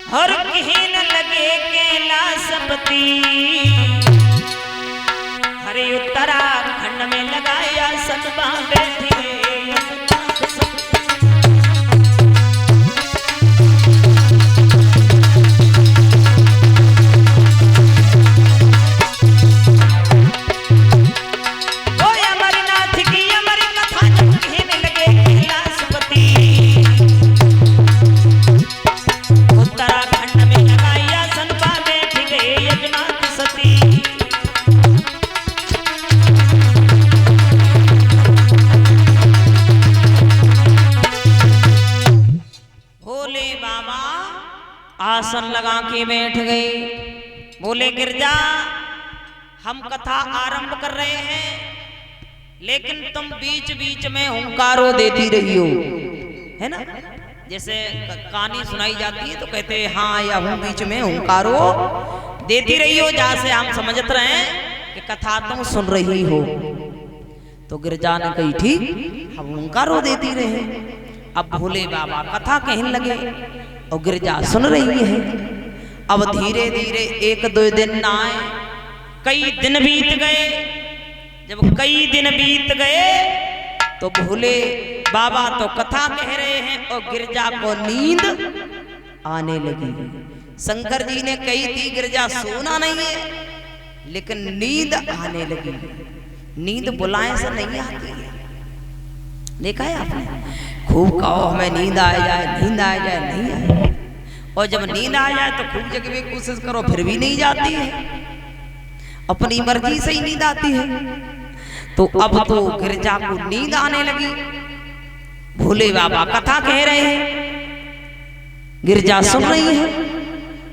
और कहन लगे कैलाशपति हरे उत्तराखंड में लगाया सतबा बैठी आसन लगा के बैठ गए। बोले गिरजा हम कथा आरंभ कर रहे हैं लेकिन तुम बीच बीच में हुंकारो देती रही हो, है ना। जैसे कहानी सुनाई जाती है तो कहते हैं हाँ या हूँ बीच में हुंकारो देती रही हो, जहाँ से हम समझते रहे कि कथा तुम सुन रही हो। तो गिरजा ने कही ठीक हम हुंकारो देती रहे। अब भोले बाबा कथा कहने लगे और गिरजा सुन रही है। अब धीरे धीरे एक दो दिन ना आए, कई दिन बीत गए। जब कई दिन बीत गए तो भोले बाबा तो कथा कह रहे हैं और गिरजा को नींद आने लगी। शंकर जी ने कही थी गिरजा सोना नहीं है, लेकिन नींद आने लगी। नींद बुलाए से नहीं आती है, देखा है आपने। खूब कहो हमें नींद आ जाए, नींद आ जाए, नहीं आए। और जब नींद आ जाए तो खूब जगह भी कोशिश करो फिर भी नहीं जाती है, अपनी मर्जी से ही नींद आती है। तो अब तो गिरजा को नींद आने लगी। भोले बाबा कथा कह रहे हैं, गिरजा सुन रही है।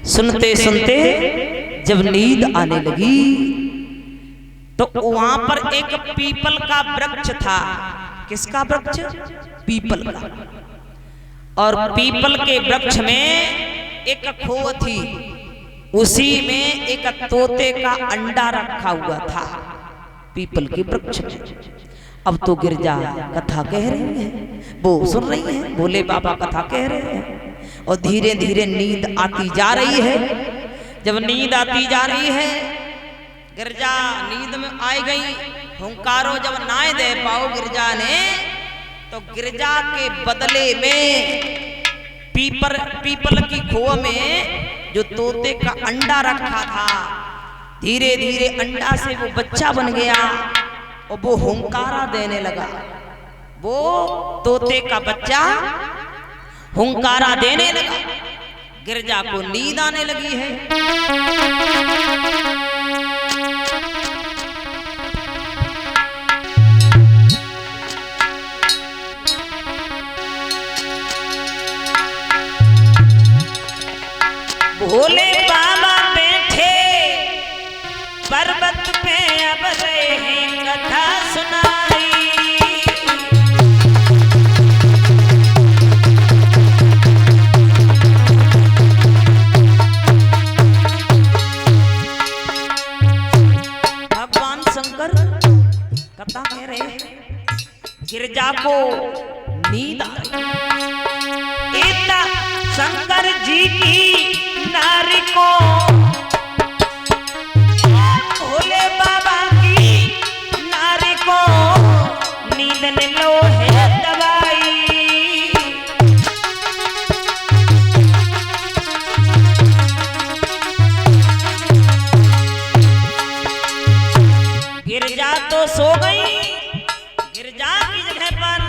सुनते सुनते जब नींद आने लगी तो वहां पर एक पीपल का वृक्ष था। किसका वृक्ष? पीपल का। और पीपल के वृक्ष में एक खो थी, उसी में एक तोते का अंडा रखा हुआ था पीपल के वृक्ष में। अब तो गिरजा कथा कह रही है, वो सुन रही है, भोले बाबा कथा कह रहे हैं और धीरे धीरे नींद आती जा रही है। जब नींद आती जा रही है गिरजा नींद में आ गई। हुंकारो जब ना दे पाओ गिरजा ने तो गिरजा के बदले में पीपल की खो में जो तोते का अंडा रखा था, धीरे धीरे अंडा से वो बच्चा बन गया और वो हुंकारा देने लगा। वो तोते का बच्चा हुंकारा देने लगा। गिरजा को नींद आने लगी है। भोले बाबा बैठे पर्वत पे अब रहे हैं कथा सुनाई। भगवान शंकर कथा कह रहे हैं, गिरजा को नींद आ रही। शंकर जी की नारी को भोले बाबा की नारी को नींद ने लो है दवाई। गिरजा तो सो गई। गिरजा की जगह पर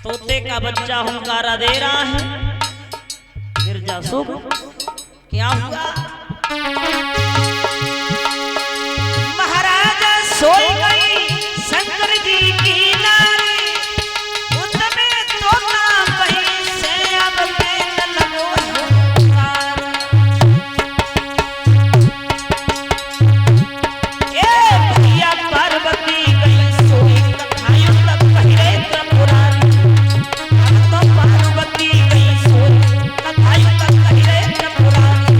तोते का बच्चा हुंकारा दे रहा है। गिरजा सो गई। क्या हुआ? महाराजा सोई गई शंकर जी की नारी, उसमें तो नाम वही से अब देने लगो हुंकार। ए भैया पार्वती गई सोई कथायों तक पहले त्रिपुरारी। तो पार्वती गई सोई कथायों तक पहले त्रिपुरारी।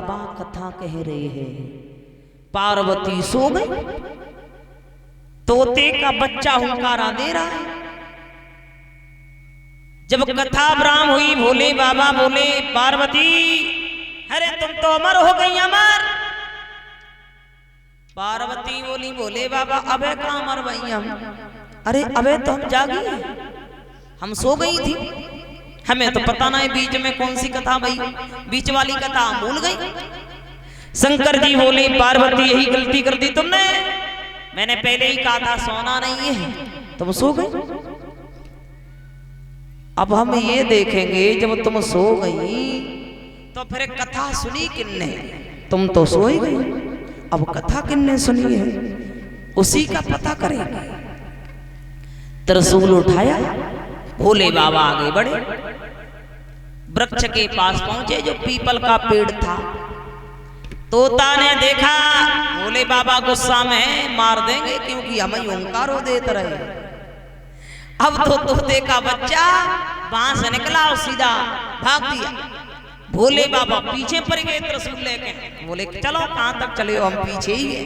बाबा कथा कह रहे हैं। पार्वती सो गई, तोते का बच्चा हुंकारा दे रहा है। जब कथा विराम हुई, भोले बाबा बोले, पार्वती अरे तुम तो अमर हो गई, अमर। पार्वती बोली, भोले बाबा अबे कहाँ अमर भई हम? अरे अबे तो हम जागी, हम सो गई थी, हमें तो पता नहीं बीच में कौन सी कथा भई, बीच वाली कथा हम भूल गई। शंकर जी बोले, पार्वती यही गलती कर दी तुमने, मैंने पहले ही कहा था सोना नहीं है, तुम सो गई। अब हम ये देखेंगे जब तुम सो गई तो फिर कथा सुनी किन्ने? तुम तो सो ही गई, अब कथा किन्ने सुनी है उसी का पता करेंगे। त्रिशूल उठाया, भोले बाबा आगे बढ़े, वृक्ष के पास पहुंचे जो पीपल का पेड़ था। तोता ने देखा भोले बाबा गुस्सा में मार देंगे क्योंकि हमें ओंकारो देते रहे। अब तो तोते का बच्चा वहां से निकला और सीधा भाग दिया। भोले बाबा पीछे पड़ गए त्रिशूल लेके, बोले चलो कहां तक चले हो, हम पीछे ही है।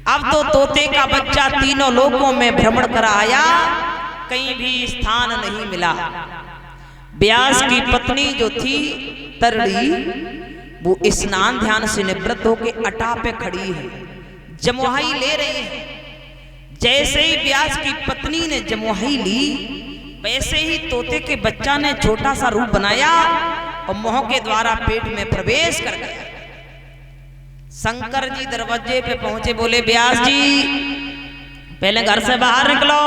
अब तो तोते का बच्चा तीनों लोकों में भ्रमण कर आया, कहीं भी स्थान नहीं मिला। व्यास की पत्नी जो थी तरड़ी, वो स्नान ध्यान से निवृत्त होकर अटा पे खड़ी है, जमुहाई ले रही है। जैसे ही व्यास की पत्नी ने जमुहाई ली, वैसे ही तोते के बच्चा ने छोटा सा रूप बनाया और मुंह के द्वारा पेट में प्रवेश कर गया। शंकर जी दरवाजे पे पहुंचे, बोले व्यास जी पहले घर से बाहर निकलो।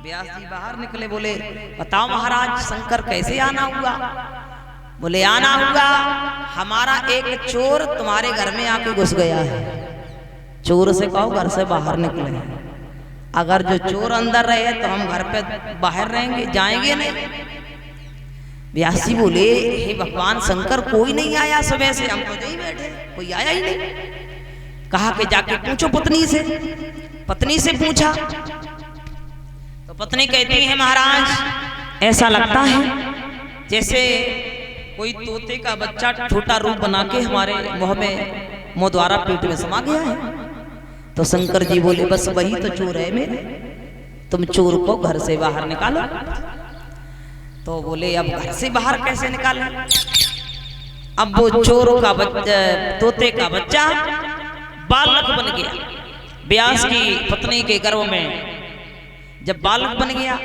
व्यास जी बाहर निकले, बोले बताओ महाराज शंकर कैसे आना हुआ? बोले आना हुआ, हमारा एक चोर तुम्हारे घर में आके घुस गया है। चोर से कहो घर से बाहर निकले, अगर जो चोर अंदर रहे तो हम घर पे बाहर रहेंगे, जाएंगे नहीं। व्यास जी बोले हे भगवान शंकर कोई नहीं आया सुबह से, हम तो नहीं बैठे, कोई आया ही नहीं। कहा कि जाके पूछो पत्नी से। पत्नी से पूछा तो पत्नी कहती है महाराज ऐसा लगता है जैसे कोई तोते का बच्चा छोटा रूप बना के हमारे मुंह द्वारा पेट में समा गया है। तो शंकर जी बोले बस वही तो चोर है मेरे, तुम चोर को घर से बाहर निकालो। तो बोले अब घर से बाहर कैसे निकालें? अब वो चोरों का बच्चा, तोते का बच्चा बालक बन गया। व्यास की पत्नी के गर्भ में जब बालक बन गया,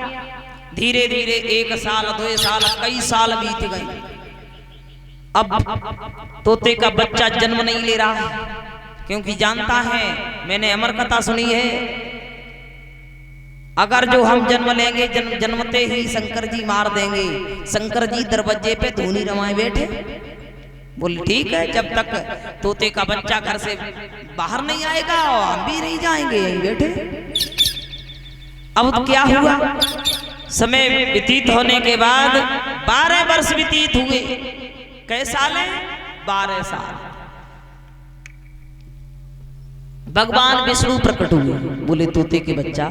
धीरे धीरे 1 साल 2 साल कई साल बीत गए। अब तोते का बच्चा जन्म नहीं ले रहा है, क्योंकि जानता है मैंने अमर कथा सुनी है, अगर जो हम जन्म लेंगे जन्मते ही शंकर जी मार देंगे। शंकर जी दरवाजे पे धूनी रमाए बैठे। बोले ठीक है, जब तक तोते का बच्चा घर से बाहर नहीं आएगा और हम भी नहीं जाएंगे, यहीं बैठे। अब तो क्या हुआ, समय व्यतीत होने के बाद 12 वर्ष व्यतीत हुए। कै साल है? 12 साल। भगवान विष्णु प्रकट हुए, बोले तोते के बच्चा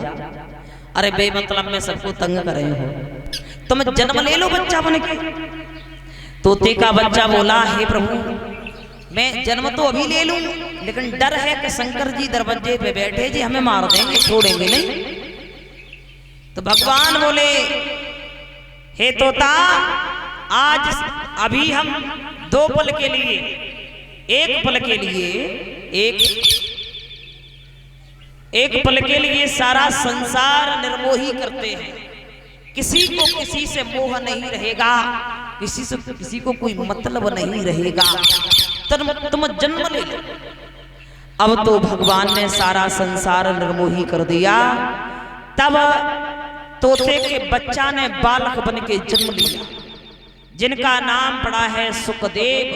अरे बेमतलब में सबको तंग कर रहे हो, तुम जन्म ले लो बच्चा बन के। तोते का बच्चा बोला हे प्रभु मैं जन्म तो अभी ले लूं, लेकिन डर है कि शंकर जी दरवाजे पे बैठे जी हमें मार देंगे, छोड़ेंगे नहीं। तो भगवान बोले हे तोता आज अभी हम 2 पल के लिए, 1 पल के लिए, एक पल के लिए सारा संसार निर्मोही करते हैं। किसी को किसी से मोह नहीं रहेगा, किसी को कोई मतलब नहीं रहेगा, तुम जन्म ले लो। अब तो भगवान ने सारा संसार निर्मोही कर दिया। तब तोते के बच्चा ने बालक बन के जन्म लिया, जिनका नाम पड़ा है सुखदेव।